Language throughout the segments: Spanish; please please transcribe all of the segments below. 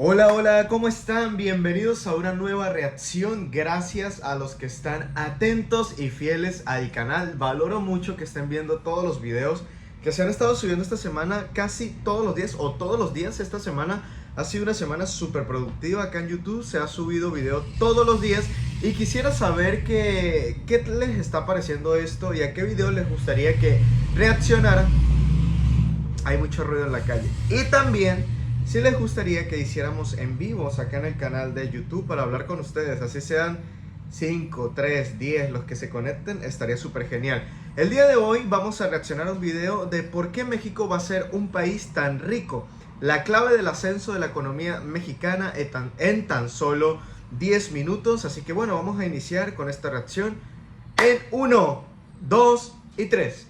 Hola, hola, ¿cómo están? Bienvenidos a una nueva reacción. Gracias a los que están atentos y fieles al canal. Valoro mucho que estén viendo todos los videos que se han estado subiendo esta semana, casi todos los días o todos los días esta semana. Ha sido una semana súper productiva acá en YouTube. Se ha subido video todos los días y quisiera saber qué les está pareciendo esto y a qué video les gustaría que reaccionaran. Hay mucho ruido en la calle. Y también si les gustaría que hiciéramos en vivos acá en el canal de YouTube para hablar con ustedes, así sean 5, 3, 10 los que se conecten, estaría súper genial. El día de hoy vamos a reaccionar a un video de por qué México va a ser un país tan rico. La clave del ascenso de la economía mexicana en tan solo 10 minutos. Así que bueno, vamos a iniciar con esta reacción en 1, 2 y 3.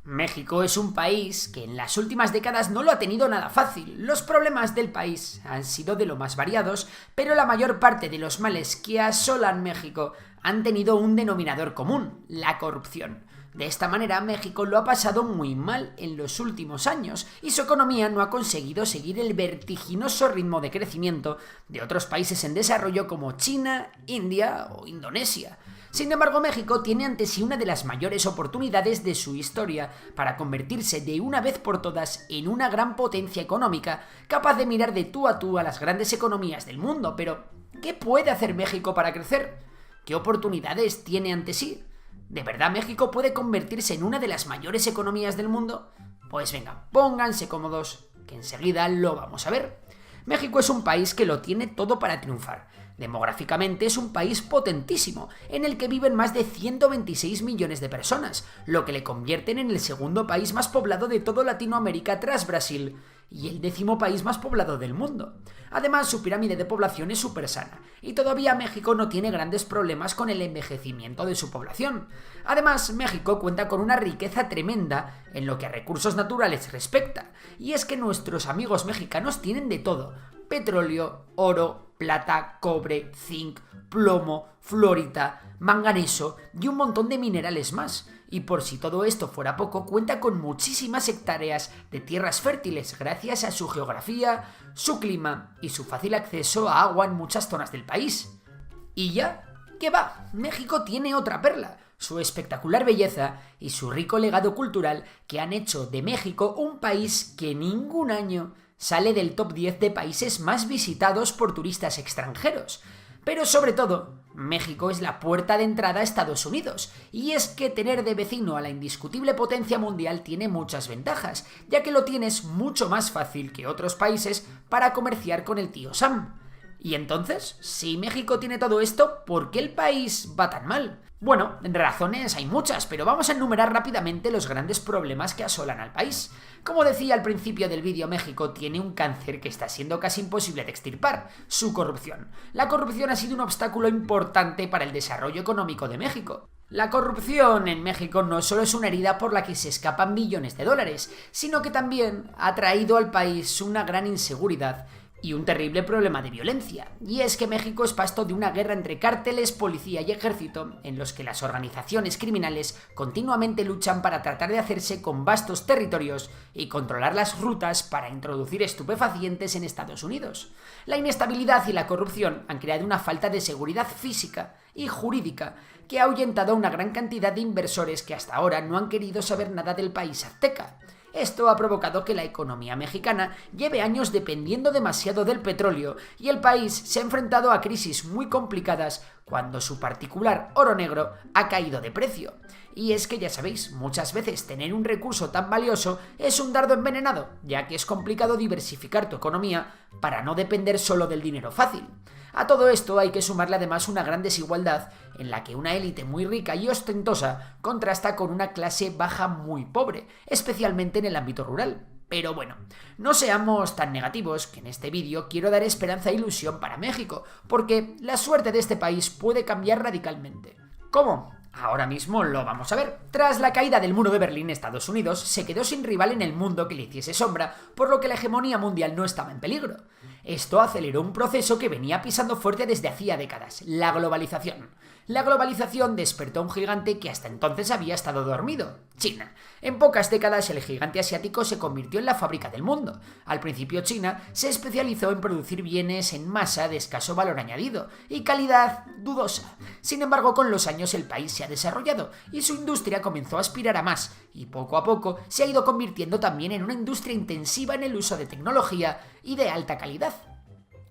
México es un país que en las últimas décadas no lo ha tenido nada fácil. Los problemas del país han sido de lo más variados, pero la mayor parte de los males que asolan México han tenido un denominador común: la corrupción. De esta manera, México lo ha pasado muy mal en los últimos años y su economía no ha conseguido seguir el vertiginoso ritmo de crecimiento de otros países en desarrollo como China, India o Indonesia. Sin embargo, México tiene ante sí una de las mayores oportunidades de su historia para convertirse de una vez por todas en una gran potencia económica, capaz de mirar de tú a las grandes economías del mundo. Pero, ¿qué puede hacer México para crecer? ¿Qué oportunidades tiene ante sí? ¿De verdad México puede convertirse en una de las mayores economías del mundo? Pues venga, pónganse cómodos, que enseguida lo vamos a ver. México es un país que lo tiene todo para triunfar. Demográficamente es un país potentísimo, en el que viven más de 126 millones de personas, lo que le convierten en el segundo país más poblado de toda Latinoamérica tras Brasil y el 10º país más poblado del mundo. Además, su pirámide de población es súper sana, y todavía México no tiene grandes problemas con el envejecimiento de su población. Además, México cuenta con una riqueza tremenda en lo que a recursos naturales respecta, y es que nuestros amigos mexicanos tienen de todo: petróleo, oro, plata, cobre, zinc, plomo, fluorita, manganeso y un montón de minerales más. Y por si todo esto fuera poco, cuenta con muchísimas hectáreas de tierras fértiles gracias a su geografía, su clima y su fácil acceso a agua en muchas zonas del país. ¿Y ya? ¿Qué va? México tiene otra perla: su espectacular belleza y su rico legado cultural, que han hecho de México un país que ningún año sale del top 10 de países más visitados por turistas extranjeros. Pero sobre todo, México es la puerta de entrada a Estados Unidos, y es que tener de vecino a la indiscutible potencia mundial tiene muchas ventajas, ya que lo tienes mucho más fácil que otros países para comerciar con el tío Sam. Y entonces, si México tiene todo esto, ¿por qué el país va tan mal? Bueno, razones hay muchas, pero vamos a enumerar rápidamente los grandes problemas que asolan al país. Como decía al principio del vídeo, México tiene un cáncer que está siendo casi imposible de extirpar: su corrupción. La corrupción ha sido un obstáculo importante para el desarrollo económico de México. La corrupción en México no solo es una herida por la que se escapan millones de dólares, sino que también ha traído al país una gran inseguridad y un terrible problema de violencia. Y es que México es pasto de una guerra entre cárteles, policía y ejército, en los que las organizaciones criminales continuamente luchan para tratar de hacerse con vastos territorios y controlar las rutas para introducir estupefacientes en Estados Unidos. La inestabilidad y la corrupción han creado una falta de seguridad física y jurídica que ha ahuyentado a una gran cantidad de inversores que hasta ahora no han querido saber nada del país azteca. Esto ha provocado que la economía mexicana lleve años dependiendo demasiado del petróleo, y el país se ha enfrentado a crisis muy complicadas cuando su particular oro negro ha caído de precio. Y es que ya sabéis, muchas veces tener un recurso tan valioso es un dardo envenenado, ya que es complicado diversificar tu economía para no depender solo del dinero fácil. A todo esto hay que sumarle además una gran desigualdad, en la que una élite muy rica y ostentosa contrasta con una clase baja muy pobre, especialmente en el ámbito rural. Pero bueno, no seamos tan negativos, que en este vídeo quiero dar esperanza e ilusión para México, porque la suerte de este país puede cambiar radicalmente. ¿Cómo? Ahora mismo lo vamos a ver. Tras la caída del muro de Berlín, Estados Unidos se quedó sin rival en el mundo que le hiciese sombra, por lo que la hegemonía mundial no estaba en peligro. Esto aceleró un proceso que venía pisando fuerte desde hacía décadas: la globalización. La globalización despertó a un gigante que hasta entonces había estado dormido: China. En pocas décadas el gigante asiático se convirtió en la fábrica del mundo. Al principio China se especializó en producir bienes en masa de escaso valor añadido y calidad dudosa. Sin embargo, con los años el país se ha desarrollado y su industria comenzó a aspirar a más y poco a poco se ha ido convirtiendo también en una industria intensiva en el uso de tecnología y de alta calidad.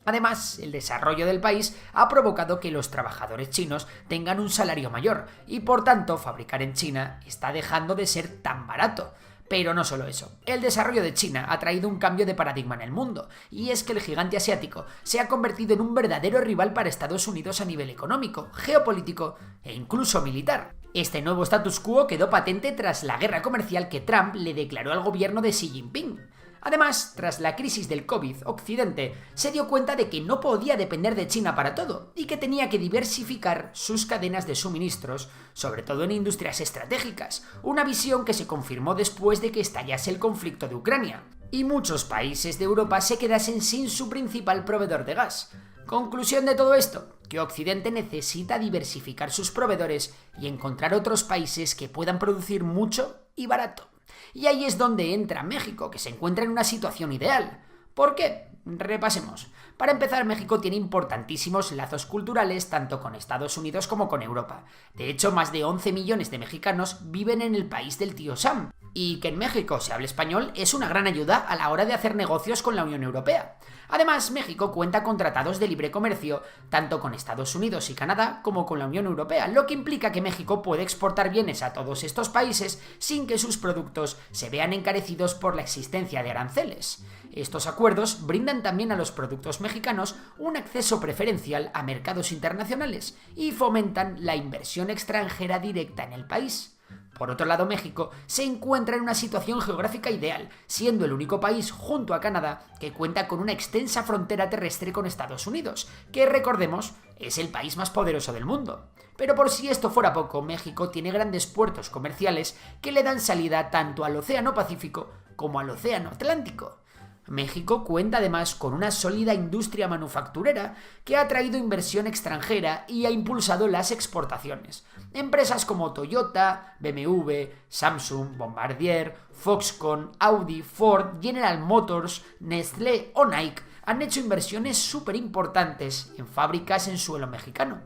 Además, el desarrollo del país ha provocado que los trabajadores chinos tengan un salario mayor y por tanto fabricar en China está dejando de ser tan barato. Pero no solo eso, el desarrollo de China ha traído un cambio de paradigma en el mundo, y es que el gigante asiático se ha convertido en un verdadero rival para Estados Unidos a nivel económico, geopolítico e incluso militar. Este nuevo status quo quedó patente tras la guerra comercial que Trump le declaró al gobierno de Xi Jinping. Además, tras la crisis del COVID, Occidente se dio cuenta de que no podía depender de China para todo y que tenía que diversificar sus cadenas de suministros, sobre todo en industrias estratégicas, una visión que se confirmó después de que estallase el conflicto de Ucrania, y muchos países de Europa se quedasen sin su principal proveedor de gas. Conclusión de todo esto, que Occidente necesita diversificar sus proveedores y encontrar otros países que puedan producir mucho y barato. Y ahí es donde entra México, que se encuentra en una situación ideal. ¿Por qué? Repasemos. Para empezar, México tiene importantísimos lazos culturales tanto con Estados Unidos como con Europa. De hecho, más de 11 millones de mexicanos viven en el país del tío Sam. Y que en México se hable español es una gran ayuda a la hora de hacer negocios con la Unión Europea. Además, México cuenta con tratados de libre comercio tanto con Estados Unidos y Canadá como con la Unión Europea, lo que implica que México puede exportar bienes a todos estos países sin que sus productos se vean encarecidos por la existencia de aranceles. Estos acuerdos brindan también a los productos mexicanos un acceso preferencial a mercados internacionales y fomentan la inversión extranjera directa en el país. Por otro lado, México se encuentra en una situación geográfica ideal, siendo el único país, junto a Canadá, que cuenta con una extensa frontera terrestre con Estados Unidos, que, recordemos, es el país más poderoso del mundo. Pero por si esto fuera poco, México tiene grandes puertos comerciales que le dan salida tanto al Océano Pacífico como al Océano Atlántico. México cuenta además con una sólida industria manufacturera que ha atraído inversión extranjera y ha impulsado las exportaciones. Empresas como Toyota, BMW, Samsung, Bombardier, Foxconn, Audi, Ford, General Motors, Nestlé o Nike han hecho inversiones súper importantes en fábricas en suelo mexicano.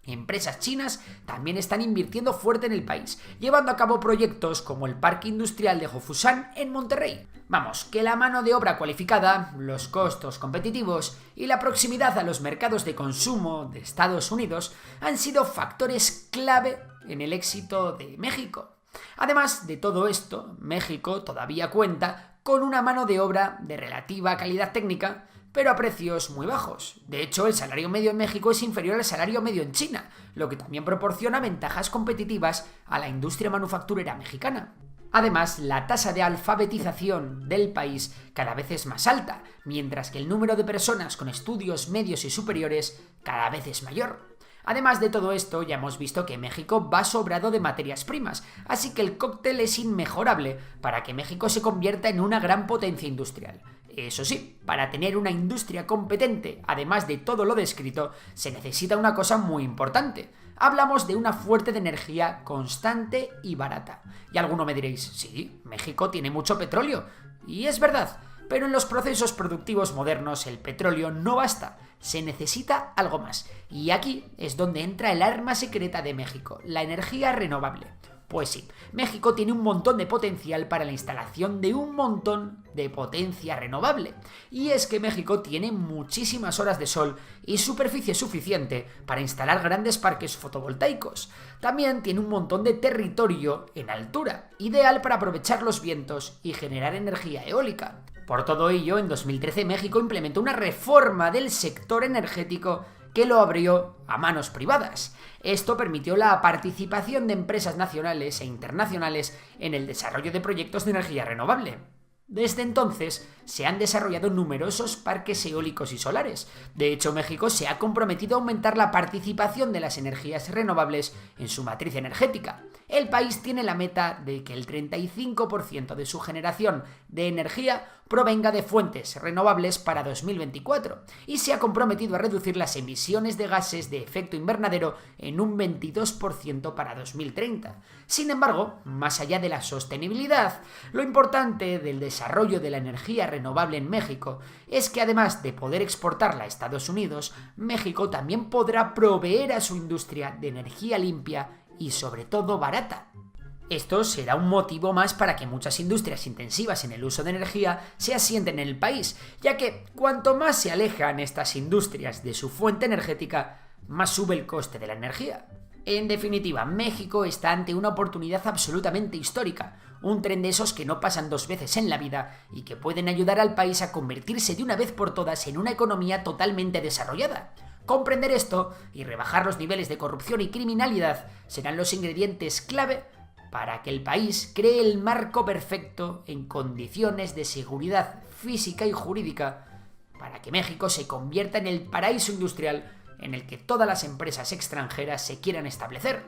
Empresas chinas también están invirtiendo fuerte en el país, llevando a cabo proyectos como el Parque Industrial de Hofusan en Monterrey. Vamos, que la mano de obra cualificada, los costos competitivos y la proximidad a los mercados de consumo de Estados Unidos han sido factores clave en el éxito de México. Además de todo esto, México todavía cuenta con una mano de obra de relativa calidad técnica, pero a precios muy bajos. De hecho, el salario medio en México es inferior al salario medio en China, lo que también proporciona ventajas competitivas a la industria manufacturera mexicana. Además, la tasa de alfabetización del país cada vez es más alta, mientras que el número de personas con estudios medios y superiores cada vez es mayor. Además de todo esto, ya hemos visto que México va sobrado de materias primas, así que el cóctel es inmejorable para que México se convierta en una gran potencia industrial. Eso sí, para tener una industria competente, además de todo lo descrito, se necesita una cosa muy importante. Hablamos de una fuente de energía constante y barata. Y alguno me diréis, sí, México tiene mucho petróleo. Y es verdad, pero en los procesos productivos modernos el petróleo no basta, se necesita algo más. Y aquí es donde entra el arma secreta de México, la energía renovable. Pues sí, México tiene un montón de potencial para la instalación de un montón de potencia renovable. Y es que México tiene muchísimas horas de sol y superficie suficiente para instalar grandes parques fotovoltaicos. También tiene un montón de territorio en altura, ideal para aprovechar los vientos y generar energía eólica. Por todo ello, en 2013 México implementó una reforma del sector energético que lo abrió a manos privadas. Esto permitió la participación de empresas nacionales e internacionales en el desarrollo de proyectos de energía renovable. Desde entonces se han desarrollado numerosos parques eólicos y solares. De hecho, México se ha comprometido a aumentar la participación de las energías renovables en su matriz energética. El país tiene la meta de que el 35% de su generación de energía provenga de fuentes renovables para 2024 y se ha comprometido a reducir las emisiones de gases de efecto invernadero en un 22% para 2030. Sin embargo, más allá de la sostenibilidad, lo importante del desarrollo de la energía renovable en México es que además de poder exportarla a Estados Unidos, México también podrá proveer a su industria de energía limpia y sobre todo barata. Esto será un motivo más para que muchas industrias intensivas en el uso de energía se asienten en el país, ya que cuanto más se alejan estas industrias de su fuente energética, más sube el coste de la energía. En definitiva, México está ante una oportunidad absolutamente histórica, un tren de esos que no pasan dos veces en la vida y que pueden ayudar al país a convertirse de una vez por todas en una economía totalmente desarrollada. Comprender esto y rebajar los niveles de corrupción y criminalidad serán los ingredientes clave para que el país cree el marco perfecto en condiciones de seguridad física y jurídica, para que México se convierta en el paraíso industrial en el que todas las empresas extranjeras se quieran establecer.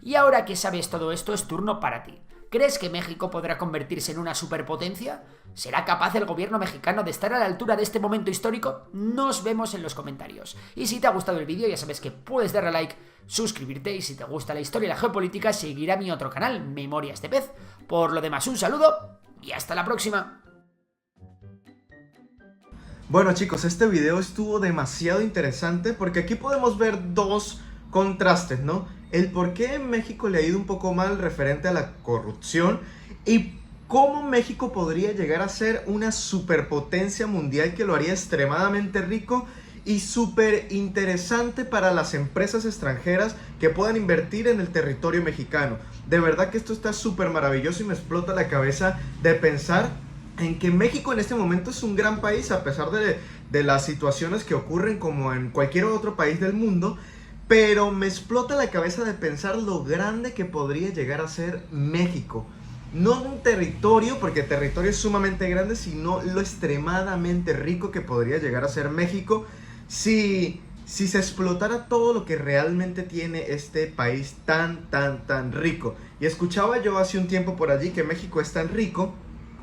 Y ahora que sabes todo esto, es turno para ti. ¿Crees que México podrá convertirse en una superpotencia? ¿Será capaz el gobierno mexicano de estar a la altura de este momento histórico? Nos vemos en los comentarios. Y si te ha gustado el vídeo, ya sabes que puedes darle a like, suscribirte y si te gusta la historia y la geopolítica, seguir a mi otro canal, Memorias de Pez. Por lo demás, un saludo y hasta la próxima. Bueno chicos, este video estuvo demasiado interesante porque aquí podemos ver dos contrastes, ¿no? El por qué en México le ha ido un poco mal referente a la corrupción y cómo México podría llegar a ser una superpotencia mundial que lo haría extremadamente rico y súper interesante para las empresas extranjeras que puedan invertir en el territorio mexicano. De verdad que esto está súper maravilloso y me explota la cabeza de pensar en que México en este momento es un gran país a pesar de las situaciones que ocurren como en cualquier otro país del mundo. Pero me explota la cabeza de pensar lo grande que podría llegar a ser México. No un territorio, porque el territorio es sumamente grande, sino lo extremadamente rico que podría llegar a ser México si se explotara todo lo que realmente tiene este país tan rico. Y escuchaba yo hace un tiempo por allí que México es tan rico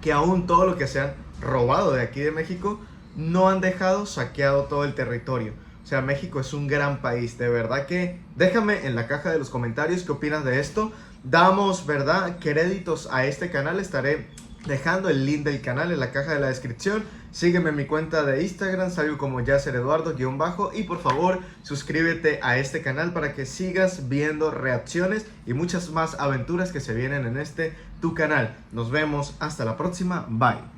que aún todo lo que se han robado de aquí de México no han dejado saqueado todo el territorio. O sea, México es un gran país, de verdad que déjame en la caja de los comentarios qué opinas de esto. Damos, ¿verdad?, créditos a este canal, estaré dejando el link del canal en la caja de la descripción. Sígueme en mi cuenta de Instagram, salgo como YasserEduardo_ y por favor suscríbete a este canal para que sigas viendo reacciones y muchas más aventuras que se vienen en este tu canal. Nos vemos hasta la próxima, bye.